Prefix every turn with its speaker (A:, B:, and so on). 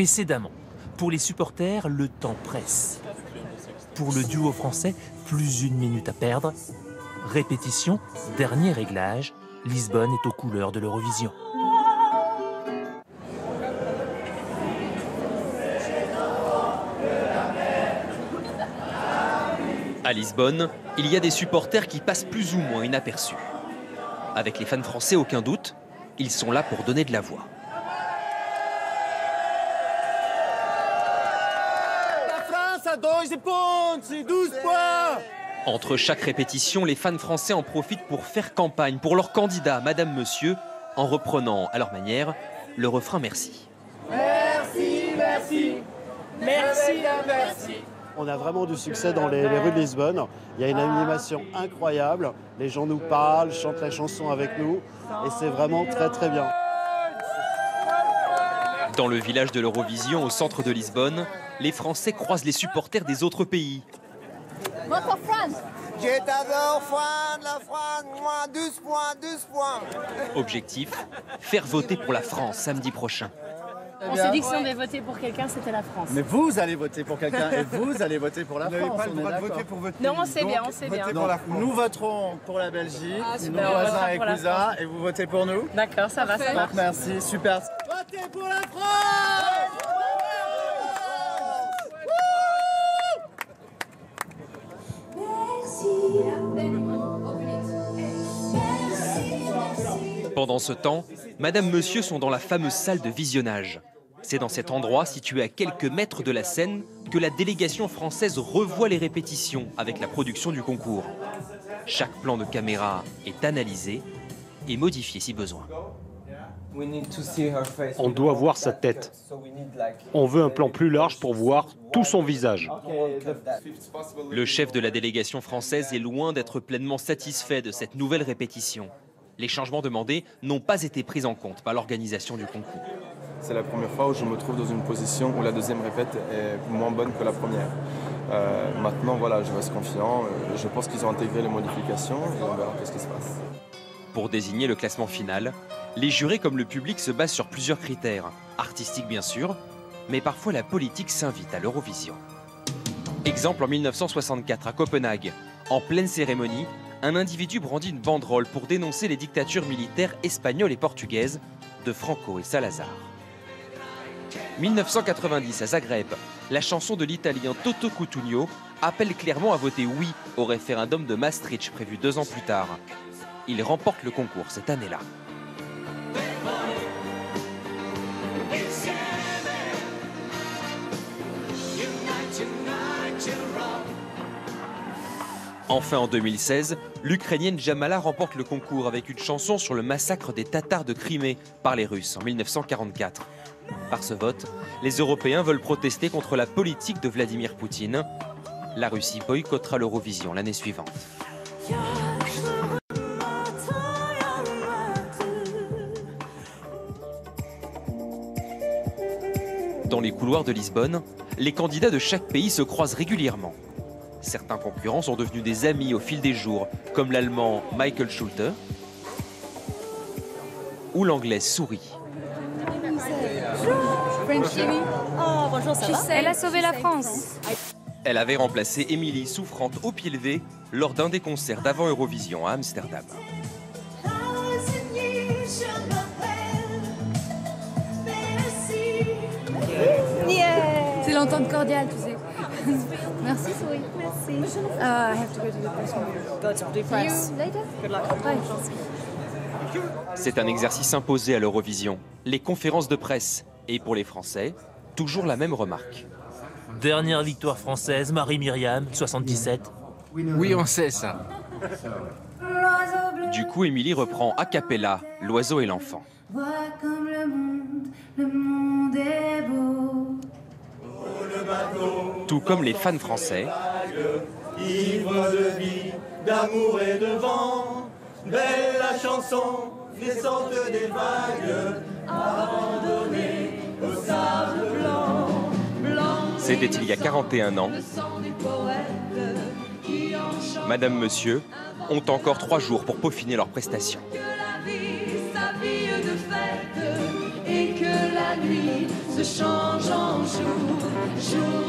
A: Précédemment, pour les supporters, le temps presse. Pour le duo français, plus une minute à perdre. Répétition, dernier réglage, Lisbonne est aux couleurs de l'Eurovision.
B: À Lisbonne, il y a des supporters qui passent plus ou moins inaperçus. Avec les fans français, aucun doute, ils sont là pour donner de la voix.
C: La France a 12 points, 12 points.
B: Entre chaque répétition, les fans français en profitent pour faire campagne pour leur candidat, Madame Monsieur, en reprenant, à leur manière, le refrain Merci.
C: Merci, merci, merci, merci.
D: On a vraiment du succès dans les rues de Lisbonne. Il y a une animation incroyable. Les gens nous parlent, chantent la chanson avec nous. Et c'est vraiment très très bien.
B: Dans le village de l'Eurovision, au centre de Lisbonne, les Français croisent les supporters des autres pays.
E: Vote for France.
C: Je t'adore, France, la France, moi, 12 points, 12 points.
B: Objectif, faire voter pour la France samedi prochain.
E: On s'est dit que si on devait voter pour quelqu'un, c'était la France.
F: Mais vous allez voter pour quelqu'un et vous allez voter pour la France.
C: Vous n'avez pas le droit de voter pour votre pays.
E: Non, on sait bien, on sait bien.
C: Votez pour la France.
F: Nous voterons pour la Belgique,
E: Ah,
F: nos
E: super, on
F: voisins
E: votera
F: et
E: pour la
F: cousins, et vous votez pour nous.
E: D'accord, ça va, ça marche.
F: Merci, super.
C: Votez pour la France.
B: Pendant ce temps, Madame Monsieur sont dans la fameuse salle de visionnage. C'est dans cet endroit, situé à quelques mètres de la scène, que la délégation française revoit les répétitions avec la production du concours. Chaque plan de caméra est analysé et modifié si besoin.
G: On doit voir sa tête. On veut un plan plus large pour voir tout son visage.
B: Le chef de la délégation française est loin d'être pleinement satisfait de cette nouvelle répétition. Les changements demandés n'ont pas été pris en compte par l'organisation du concours.
H: C'est la première fois où je me trouve dans une position où la deuxième répète est moins bonne que la première. Maintenant, voilà, je reste confiant. Je pense qu'ils ont intégré les modifications et on verra ce qui se passe.
B: Pour désigner le classement final, les jurés comme le public se basent sur plusieurs critères. Artistiques bien sûr, mais parfois la politique s'invite à l'Eurovision. Exemple en 1964 à Copenhague. En pleine cérémonie, un individu brandit une banderole pour dénoncer les dictatures militaires espagnoles et portugaises de Franco et Salazar. 1990 à Zagreb, la chanson de l'italien Toto Cutugno appelle clairement à voter oui au référendum de Maastricht prévu 2 ans plus tard. Il remporte le concours cette année-là. Enfin en 2016, l'Ukrainienne Jamala remporte le concours avec une chanson sur le massacre des Tatars de Crimée par les Russes en 1944. Par ce vote, les Européens veulent protester contre la politique de Vladimir Poutine. La Russie boycottera l'Eurovision l'année suivante. Dans les couloirs de Lisbonne, les candidats de chaque pays se croisent régulièrement. Certains concurrents sont devenus des amis au fil des jours, comme l'Allemand Michael Schulte ou l'Anglaise Souris.
E: Oh, bonjour, ça va?
I: Elle a sauvé la France.
B: Elle avait remplacé Émilie souffrante au pied levé lors d'un des concerts d'avant Eurovision à Amsterdam.
I: C'est l'entente cordiale, tu sais. Merci, Souris. Merci. I have to go to the press room.
E: Go to the press.
I: See you later.
E: Good luck.
I: Bye.
B: C'est un exercice imposé à l'Eurovision, les conférences de presse. Et pour les Français, toujours la même remarque.
A: Dernière victoire française, Marie-Myriam, 77.
J: Oui, on sait ça.
B: Du coup, Émilie reprend a cappella, l'oiseau et l'enfant.
I: Vois comme le monde est beau.
B: Tout comme les fans français,
C: Ivre de vie, d'amour et de vent, belle la chanson, naissante des vagues, abandonnée au sable blanc.
B: c'était il y a 41 ans. Madame, Monsieur ont encore 3 jours pour peaufiner leurs prestations.
K: Que la vie s'habille de fête et que la nuit se se change en jour, jour